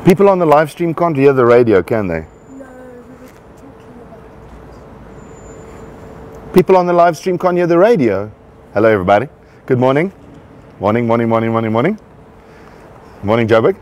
People on the live stream can't hear the radio, can they? No, we were talking about People on the live stream can't hear the radio. Hello, everybody. Good morning. Morning, morning, morning, morning, morning. Morning, Joburg.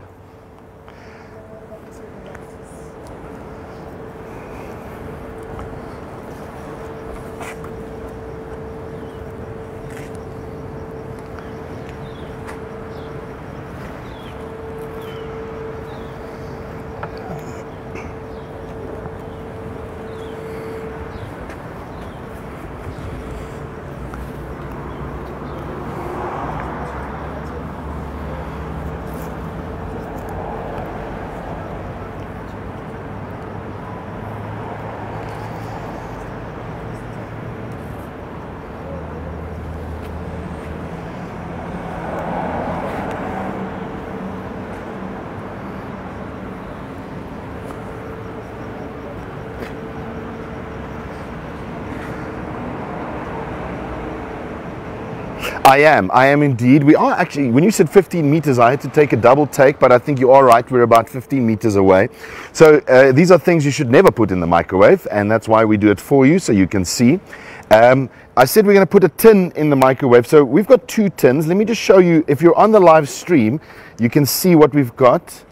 I am indeed. We are actually, when you said 15 meters, I had to take a double take, but I think you are right. We're about 15 meters away. So these are things you should never put in the microwave, and that's why we do it for you so you can see. I said we're going to put a tin in the microwave. So we've got 2 tins. Let me just show you. If you're on the live stream, you can see what we've got.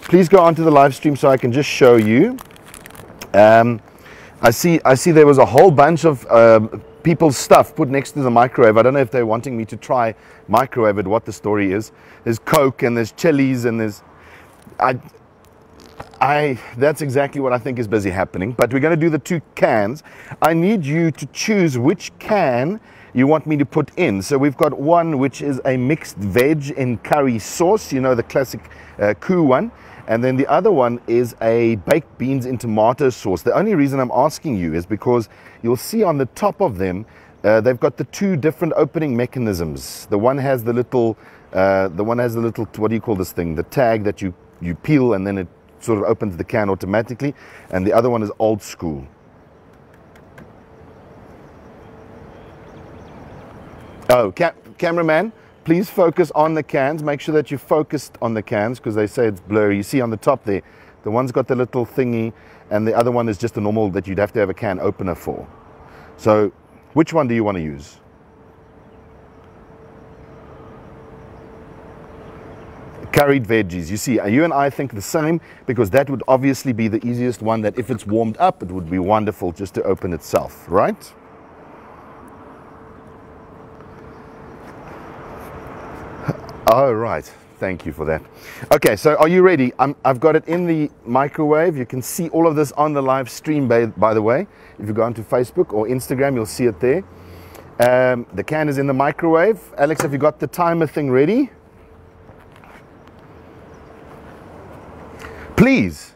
Please go onto the live stream so I can just show you. I see there was a whole bunch of people's stuff put next to the microwave. I don't know if they're wanting me to try microwave it, what the story is. There's Coke and there's chilies and there's... that's exactly what I think is busy happening. But we're going to do the 2 cans. I need you to choose which can you want me to put in. So we've got one which is a mixed veg in curry sauce, you know, the classic Koo one. And then the other one is a baked beans in tomato sauce. The only reason I'm asking you is because you'll see on the top of them, they've got the 2 different opening mechanisms. The one has the little, what do you call this thing? The tag that you peel and then it sort of opens the can automatically. And the other one is old school. Oh, cameraman. Please focus on the cans. Make sure that you're focused on the cans because they say it's blurry. You see on the top there, the one's got the little thingy and the other one is just a normal that you'd have to have a can opener for. So which one do you want to use? Curried veggies. You see, you and I think the same because that would obviously be the easiest one that if it's warmed up, it would be wonderful just to open itself, right? Oh, right. Thank you for that. Okay, so are you ready? I've got it in the microwave. You can see all of this on the live stream, by the way. If you go onto Facebook or Instagram, you'll see it there. The can is in the microwave. Alex, have you got the timer thing ready? Please.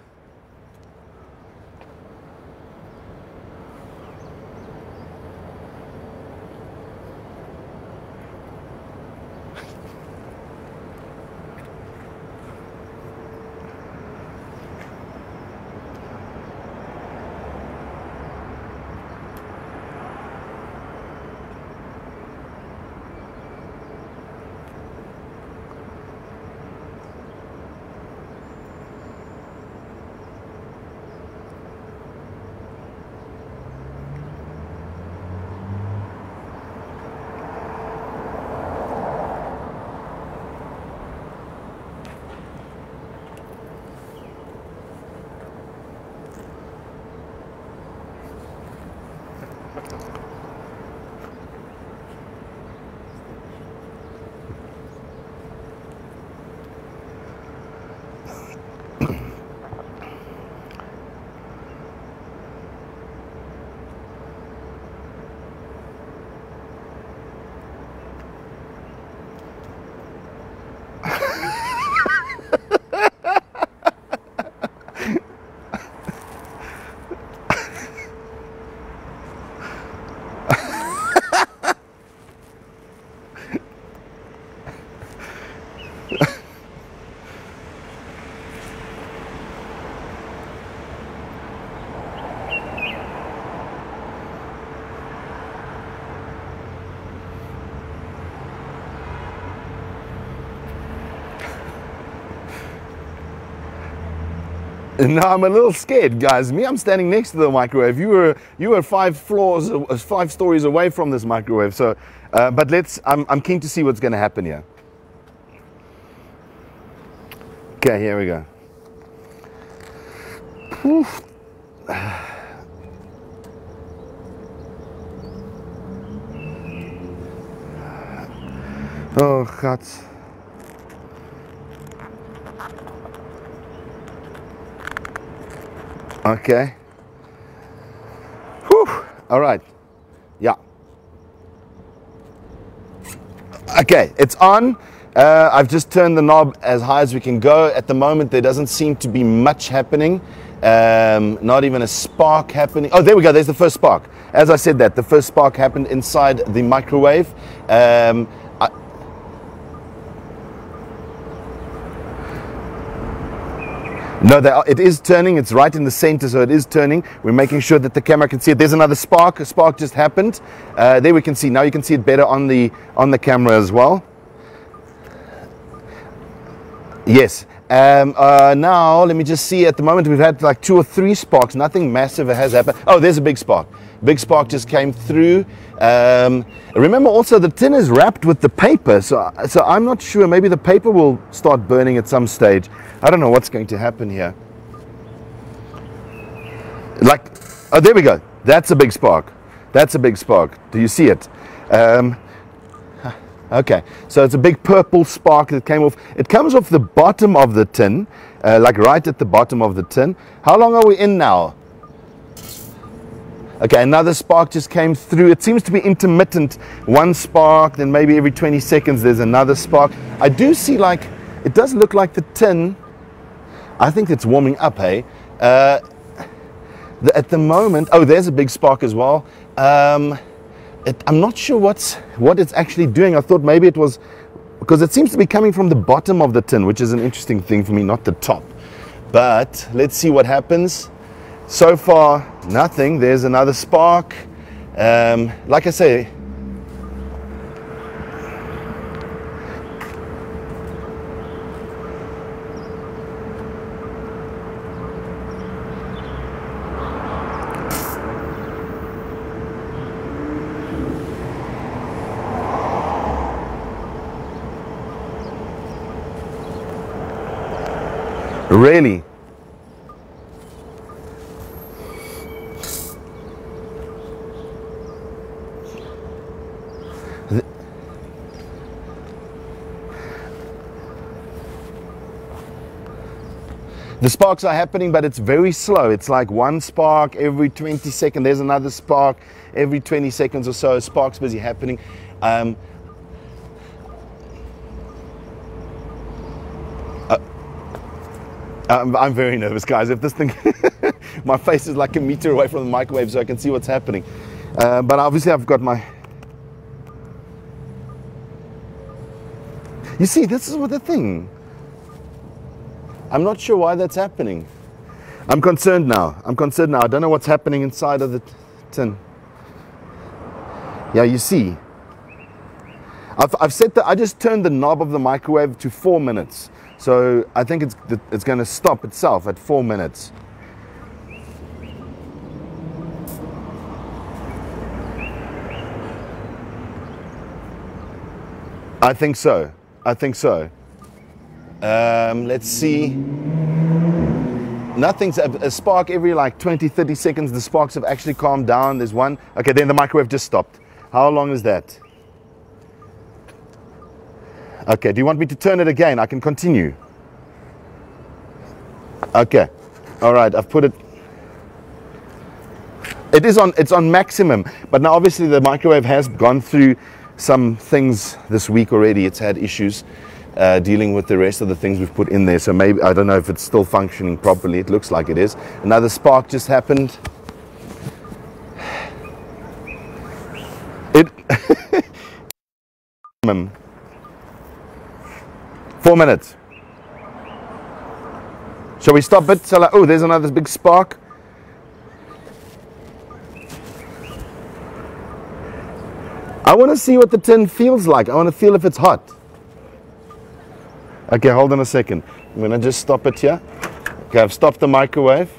No, I'm a little scared, guys. I'm standing next to the microwave. You were 5 stories away from this microwave. So, but I'm keen to see what's going to happen here. Okay, here we go. Whew. Oh, God. Okay. Whew. All right. Yeah. Okay, it's on. I've just turned the knob as high as we can go. At the moment, there doesn't seem to be much happening. Not even a spark happening. Oh, there we go. There's the first spark. As I said that, the first spark happened inside the microwave. No, it is turning. It's right in the center, so it is turning. We're making sure that the camera can see it. There's another spark. A spark just happened. There we can see. Now you can see it better on the camera as well. Yes. Now let me just see. At the moment, we've had like 2 or 3 sparks. Nothing massive has happened. Oh, there's a big spark. Big spark just came through. Remember also the tin is wrapped with the paper, so I'm not sure. Maybe the paper will start burning at some stage. I don't know what's going to happen here. Like, oh, there we go. That's a big spark. That's a big spark. Do you see it? Okay, so it's a big purple spark that came off. It comes off the bottom of the tin, like right at the bottom of the tin. How long are we in now? Okay, another spark just came through. It seems to be intermittent. One spark, then maybe every 20 seconds there's another spark. I do see, like, it does look like the tin, I think it's warming up, hey? At the moment, oh, there's a big spark as well. I'm not sure what it's actually doing. I thought maybe it was, because it seems to be coming from the bottom of the tin, which is an interesting thing for me, not the top. But let's see what happens. So far, nothing. There's another spark. Like I say, really? The sparks are happening, but it's very slow. It's like one spark every 20 seconds. There's another spark every 20 seconds or so. Sparks busy happening. I'm very nervous, guys. If this thing, my face is like a meter away from the microwave, so I can see what's happening. But obviously, I've got my. You see, this is what the thing. I'm not sure why that's happening. I'm concerned now. I don't know what's happening inside of the tin. Yeah, you see. I've set I just turned the knob of the microwave to 4 minutes. So I think it's going to stop itself at 4 minutes. I think so. Let's see. Nothing's a spark every like 20-30 seconds. The sparks have actually calmed down. There's one. Okay, then the microwave just stopped. How long is that? Okay, do you want me to turn it again? I can continue. Okay. All right, I've put it. It's on maximum, but now obviously the microwave has gone through some things this week already. It's had issues dealing with the rest of the things we've put in there. So maybe, I don't know if it's still functioning properly. It looks like it is. Another spark just happened. It 4 minutes. Shall we stop it? Oh, there's another big spark. I want to see what the tin feels like. I want to feel if it's hot. Okay, hold on a second. I'm going to just stop it here. Okay, I've stopped the microwave.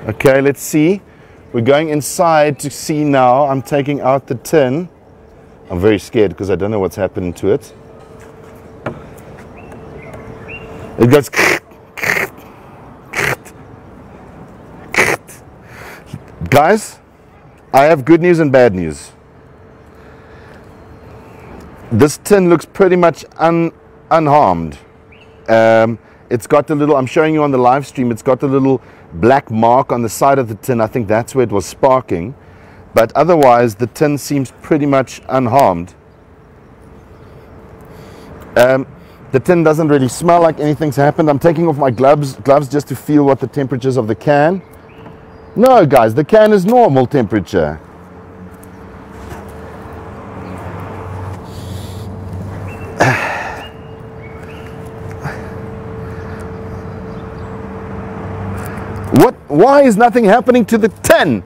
Okay, let's see. We're going inside to see now. I'm taking out the tin. I'm very scared because I don't know what's happening to it. It goes. Guys, I have good news and bad news. This tin looks pretty much unharmed. It's got a little, I'm showing you on the live stream, it's got a little black mark on the side of the tin. I think that's where it was sparking. But otherwise, the tin seems pretty much unharmed. The tin doesn't really smell like anything's happened. I'm taking off my gloves just to feel what the temperatures of the can. No, guys, the can is normal temperature. Why is nothing happening to the tin?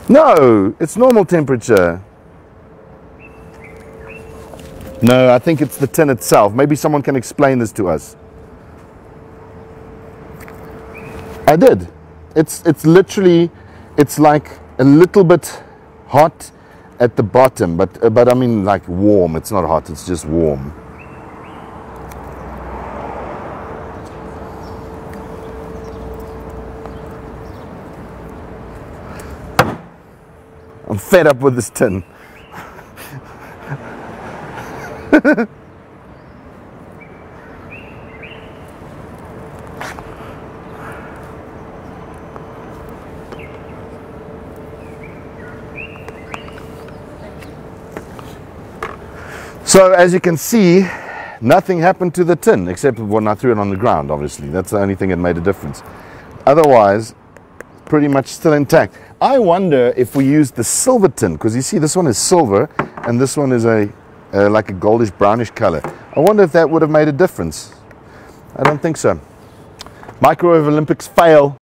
No, it's normal temperature. No, I think it's the tin itself. Maybe someone can explain this to us. I did. It's literally, it's like a little bit hot at the bottom, but I mean like warm. It's not hot, it's just warm. I'm fed up with this tin. So as you can see, nothing happened to the tin except when I threw it on the ground, obviously. That's the only thing that made a difference. Otherwise, pretty much still intact. I wonder if we use the silver tin, because you see this one is silver and this one is like a goldish brownish color. I wonder if that would have made a difference. I don't think so. Microwave Olympics fail.